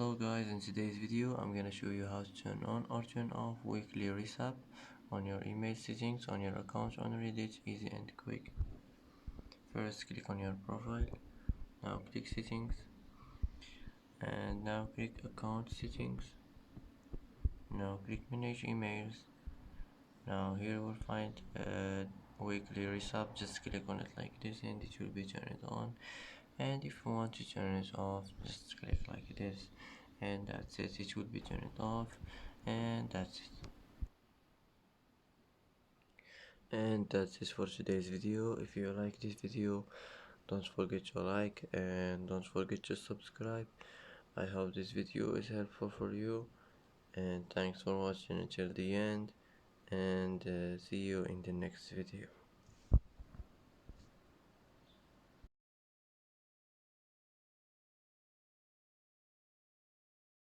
Hello guys, in today's video I'm gonna show you how to turn on or turn off weekly resub on your email settings on your account on Reddit. Easy and quick. First click on your profile, now click settings, and now click account settings, now click manage emails. Now here we'll find weekly resub. Just click on it like this and it will be turned on, and if you want to turn it off just click like this and that's it. It will be turned off, and that's it. And that's it for today's video. If you like this video, don't forget to like and don't forget to subscribe. I hope this video is helpful for you, and thanks for watching until the end, and see you in the next video.